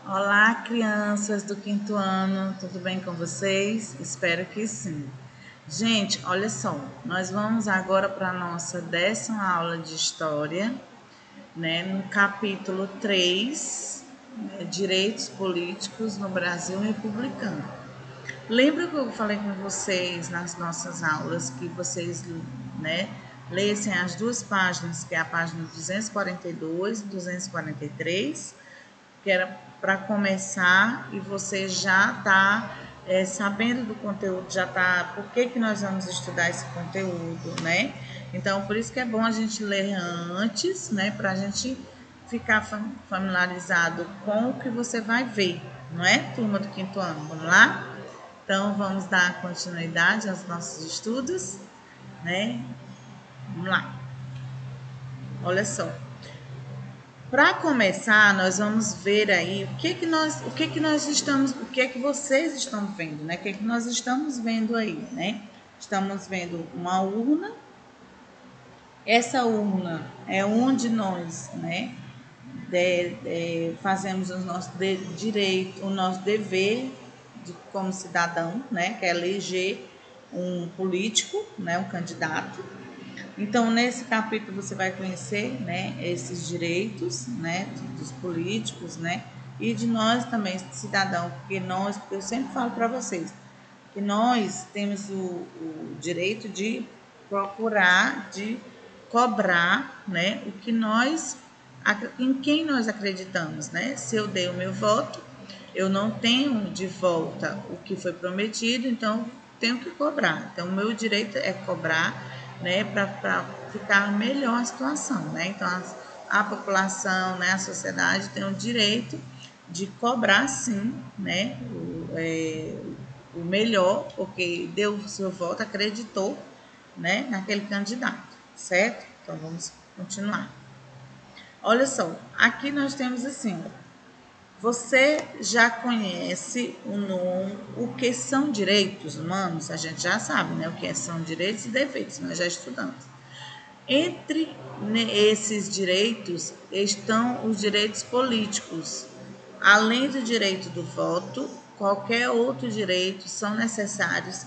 Olá, crianças do quinto ano, tudo bem com vocês? Espero que sim. Gente, olha só, nós vamos agora para a nossa 10ª aula de História, né, no capítulo 3, né, Direitos Políticos no Brasil Republicano. Lembra que eu falei com vocês nas nossas aulas que vocês, né, lessem as duas páginas, que é a página 242 e 243, que era para começar e você já está sabendo do conteúdo, já está, por que nós vamos estudar esse conteúdo, né? Então, por isso que é bom a gente ler antes, né, para a gente ficar familiarizado com o que você vai ver, não é, turma do quinto ano? Vamos lá? Então, vamos dar continuidade aos nossos estudos, né? Vamos lá. Olha só. Para começar, nós vamos ver aí o que nós estamos, o que vocês estão vendo, né? O que nós estamos vendo aí, né? Estamos vendo uma urna. Essa urna é onde nós, né, fazemos o nosso direito, o nosso dever como cidadão, né, que é eleger um político, né, um candidato. Então, nesse capítulo você vai conhecer, né, esses direitos, né, dos políticos, né, e de nós também, cidadão, porque eu sempre falo para vocês, que nós temos o direito de procurar, de cobrar, né, o que nós, em quem nós acreditamos, né? Se eu dei o meu voto, eu não tenho de volta o que foi prometido, então tenho que cobrar. Então, o meu direito é cobrar, né, para ficar melhor a situação, né? Então, a população, né, a sociedade tem o direito de cobrar, sim, né, o melhor, porque deu o seu voto, acreditou, né, naquele candidato, certo? Então, vamos continuar. Olha só, aqui nós temos assim, você já conhece o que são direitos humanos? A gente já sabe, né, o que são direitos e deveres, nós já estudamos. Entre esses direitos estão os direitos políticos. Além do direito do voto, qualquer outro direito são necessários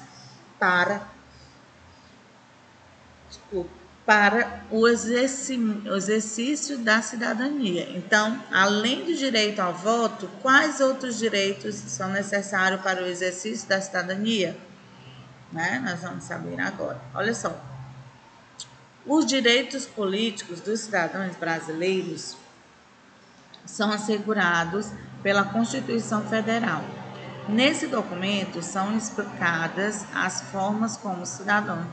para, para o exercício da cidadania. Então, além do direito ao voto, quais outros direitos são necessários para o exercício da cidadania? Né? Nós vamos saber agora. Olha só. Os direitos políticos dos cidadãos brasileiros são assegurados pela Constituição Federal. Nesse documento são explicadas as formas como os cidadãos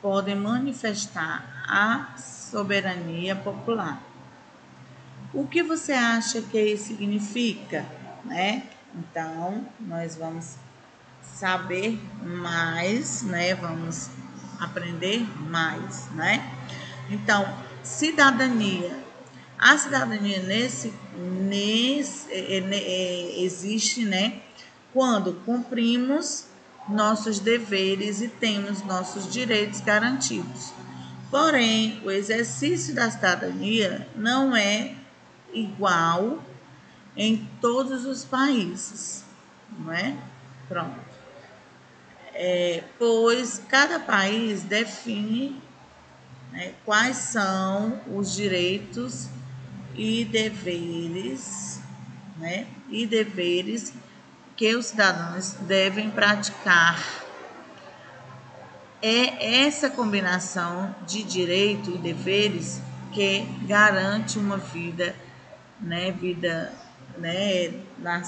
podem manifestar a soberania popular. O que você acha que isso significa, né? Então, nós vamos saber mais, né? Vamos aprender mais, né? Então, cidadania. A cidadania existe, né, quando cumprimos nossos deveres e temos nossos direitos garantidos. Porém, o exercício da cidadania não é igual em todos os países, não é? Pronto. Pois cada país define, né, quais são os direitos e deveres, né, e deveres que os cidadãos devem praticar. É essa combinação de direito e deveres que garante uma vida, né, na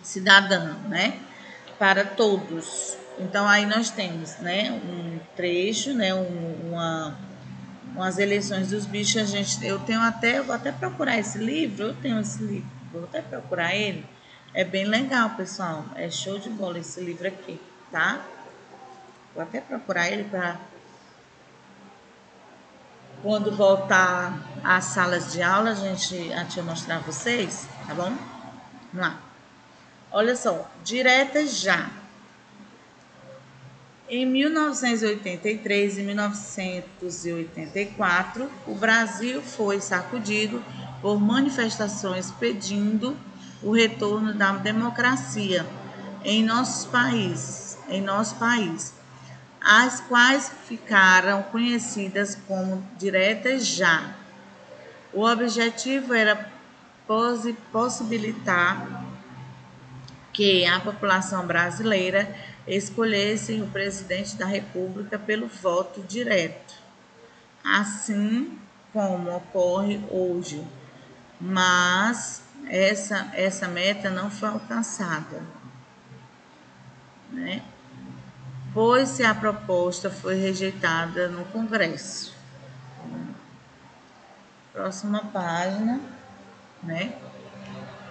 cidadã, né, para todos. Então aí nós temos, né, um trecho, né, umas eleições dos bichos. Eu tenho até, vou até procurar esse livro, eu tenho esse livro, vou até procurar ele. É bem legal, pessoal. É show de bola esse livro aqui, tá? Vou até procurar ele para quando voltar às salas de aula a gente mostrar a vocês, tá bom? Vamos lá. Olha só, direta já. Em 1983 e 1984, o Brasil foi sacudido por manifestações pedindo o retorno da democracia em nosso país, as quais ficaram conhecidas como diretas já. O objetivo era possibilitar que a população brasileira escolhesse o presidente da República pelo voto direto, assim como ocorre hoje. Mas essa meta não foi alcançada, né? Pois a proposta foi rejeitada no Congresso. Próxima página, né?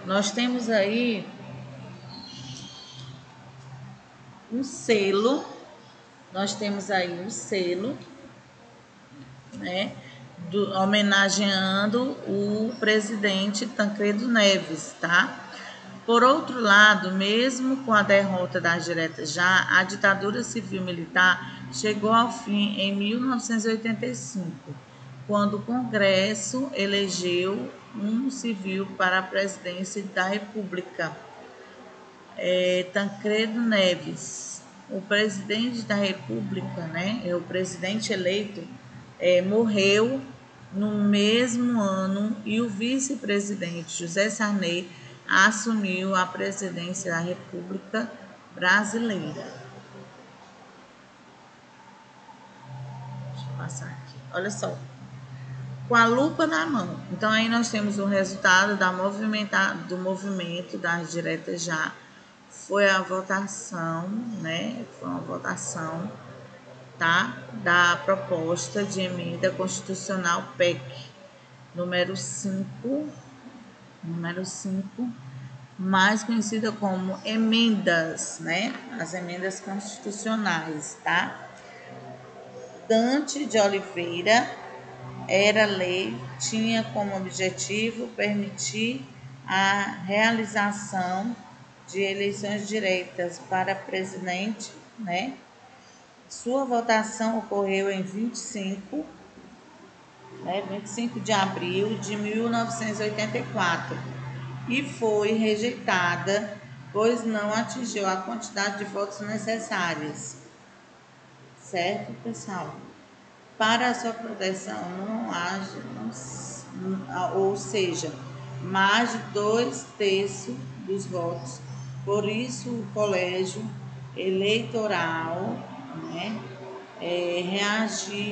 Nós temos aí um selo, né? Homenageando o presidente Tancredo Neves, tá? Por outro lado, mesmo com a derrota das diretas já, a ditadura civil-militar chegou ao fim em 1985, quando o Congresso elegeu um civil para a presidência da República, Tancredo Neves. O presidente da República, né, o presidente eleito, morreu no mesmo ano e o vice-presidente José Sarney assumiu a presidência da República Brasileira. Deixa eu passar aqui. Olha só. Com a lupa na mão. Então, aí nós temos o resultado do movimento das diretas já. Foi a votação, né? Foi uma votação, tá? Da proposta de emenda constitucional PEC, número 5, mais conhecida como emendas, né? As emendas constitucionais, tá? Dante de Oliveira era lei, tinha como objetivo permitir a realização de eleições diretas para presidente, né? Sua votação ocorreu em 25 de abril de 1984 e foi rejeitada, pois não atingiu a quantidade de votos necessárias. Certo, pessoal? Para a sua proteção, ou seja, mais de 2/3 dos votos. Por isso, o colégio eleitoral, né,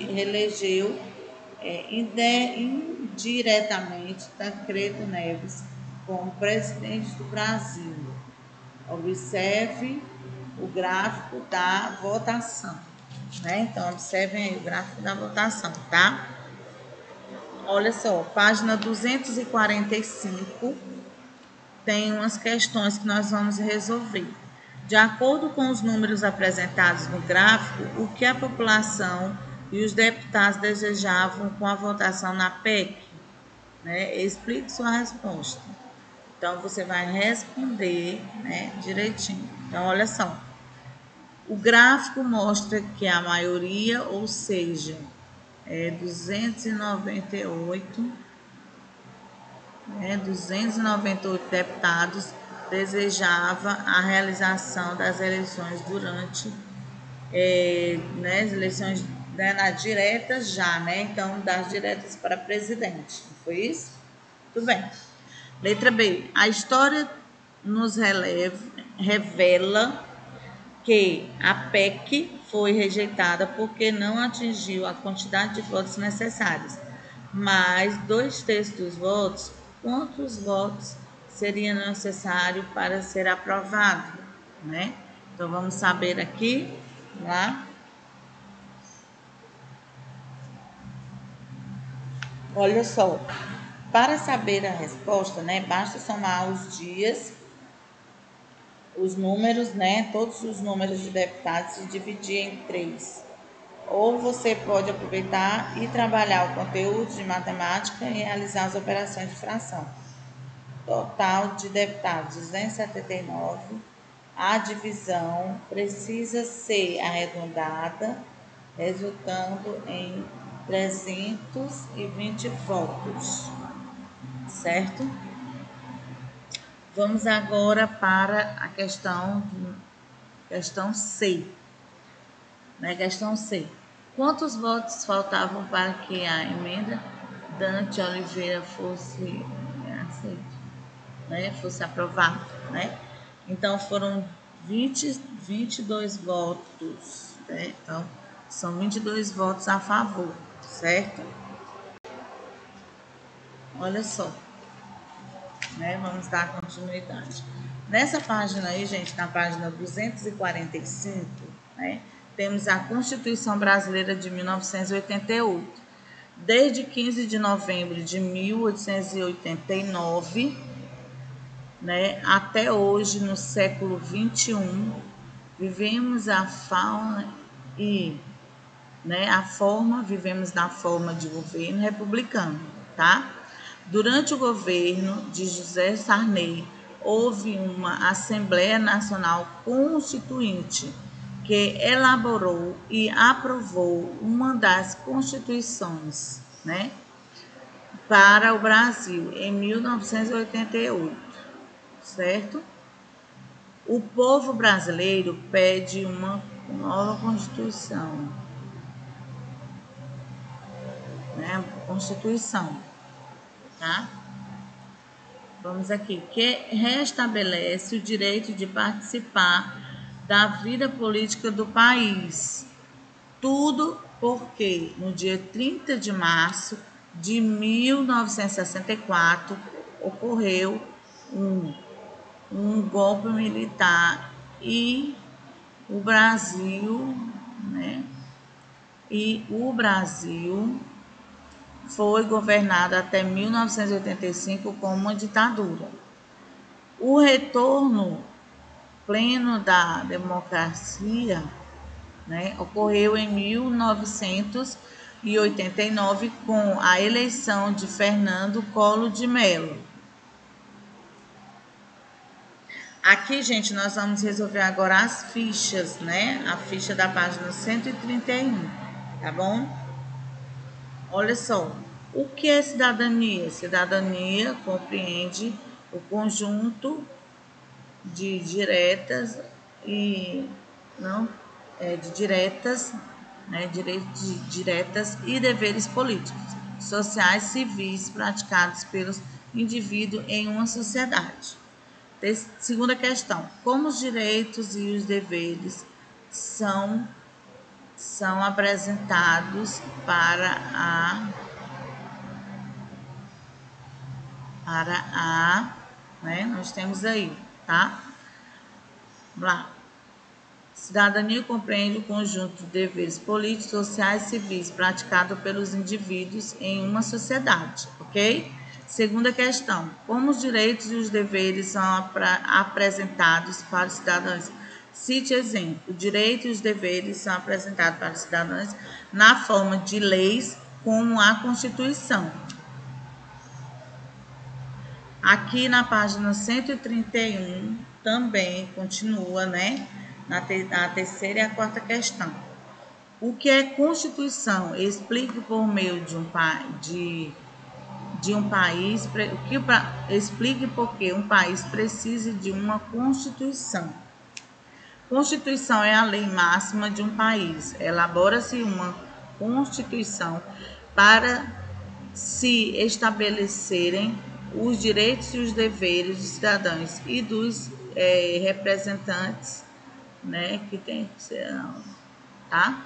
reelegeu indiretamente Tancredo Neves como presidente do Brasil. Observe o gráfico da votação, né? Então, observem aí o gráfico da votação, tá? Olha só, página 245, tem umas questões que nós vamos resolver. De acordo com os números apresentados no gráfico, o que a população e os deputados desejavam com a votação na PEC? Né? Explique sua resposta. Então, você vai responder, né, direitinho. Então, olha só. O gráfico mostra que a maioria, ou seja, 298 deputados desejava a realização das eleições durante as eleições, né, nas diretas já, né? Então, das diretas para presidente. Foi isso? Tudo bem. Letra B. A história nos revela que a PEC foi rejeitada porque não atingiu a quantidade de votos necessários. Mas 2/3 dos votos, quantos votos seria necessário para ser aprovado, né? Então, vamos saber aqui, lá. Olha só, para saber a resposta, né, basta somar os dias, os números, né, todos os números de deputados e dividir em 3. Ou você pode aproveitar e trabalhar o conteúdo de matemática e realizar as operações de fração. Total de deputados, 279. A divisão precisa ser arredondada, resultando em 320 votos. certo? Vamos agora para a questão C, né? Questão C. Quantos votos faltavam para que a emenda Dante Oliveira fosse aceita, né? Fosse aprovada, né? Então foram 22 votos, né? Então são 22 votos a favor, certo? Olha só, né? Vamos dar continuidade. Nessa página aí, gente, na página 245, né? Temos a Constituição Brasileira de 1988. Desde 15 de novembro de 1889, né, até hoje, no século 21, vivemos a fauna e, né, vivemos na forma de governo republicano, tá? Durante o governo de José Sarney, houve uma Assembleia Nacional Constituinte que elaborou e aprovou uma das constituições, né, para o Brasil em 1988, certo? O povo brasileiro pede uma nova Constituição, né? Constituição, tá? Vamos aqui, que restabelece o direito de participar da vida política do país. Tudo porque no dia 30 de março de 1964 ocorreu um golpe militar e o Brasil, né? E o Brasil foi governado até 1985 como uma ditadura. O retorno pleno da democracia, né, ocorreu em 1989 com a eleição de Fernando Collor de Mello. Aqui, gente, nós vamos resolver agora as fichas, né? A ficha da página 131, tá bom? Olha só, o que é cidadania? Cidadania compreende o conjunto de diretas e não de diretas, né, direitos diretas e deveres políticos, sociais, civis praticados pelos indivíduos em uma sociedade. Segunda questão: como os direitos e os deveres são apresentados né? Nós temos aí, tá? Vamos lá. Cidadania compreende o conjunto de deveres políticos, sociais e civis praticados pelos indivíduos em uma sociedade, ok? Segunda questão: como os direitos e os deveres são apresentados para os cidadãos? Cite exemplo: o direito e os deveres são apresentados para os cidadãos na forma de leis, como a Constituição. Aqui na página 131 também continua, né? Na terceira e a quarta questão. O que é Constituição? Explique por meio de um país, explique por que um país precisa de uma Constituição. Constituição é a lei máxima de um país. Elabora-se uma Constituição para se estabelecerem os direitos e os deveres dos cidadãos e dos representantes, né, que tem que ser, tá?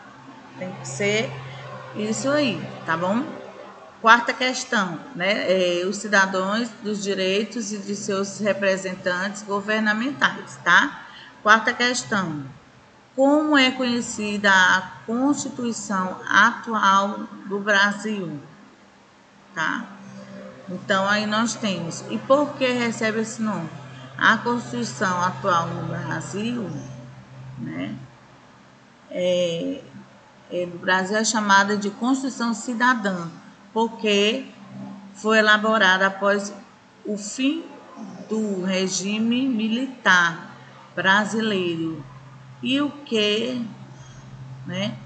Tem que ser isso aí, tá bom? Quarta questão, né, os cidadãos dos direitos e de seus representantes governamentais, tá? Quarta questão: como é conhecida a Constituição atual do Brasil? Tá? Então, aí nós temos. E por que recebe esse nome? A Constituição atual no Brasil, né? No Brasil é chamada de Constituição Cidadã, porque foi elaborada após o fim do regime militar brasileiro e o que, né,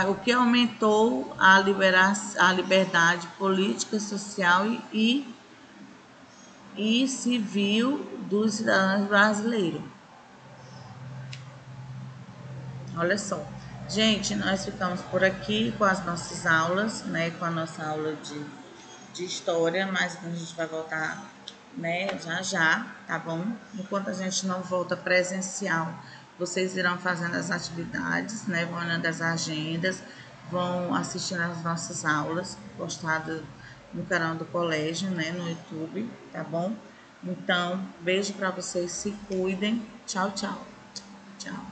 o que aumentou a liberdade política, social e e civil dos cidadãos brasileiros. Olha só. Gente, nós ficamos por aqui com as nossas aulas, né? Com a nossa aula de história, mas a gente vai voltar, né? Já já, tá bom? Enquanto a gente não volta presencial, vocês irão fazendo as atividades, né? Vão olhando as agendas, vão assistindo as nossas aulas postadas no canal do colégio, né? No YouTube, tá bom? Então, beijo para vocês, se cuidem. Tchau, tchau. Tchau.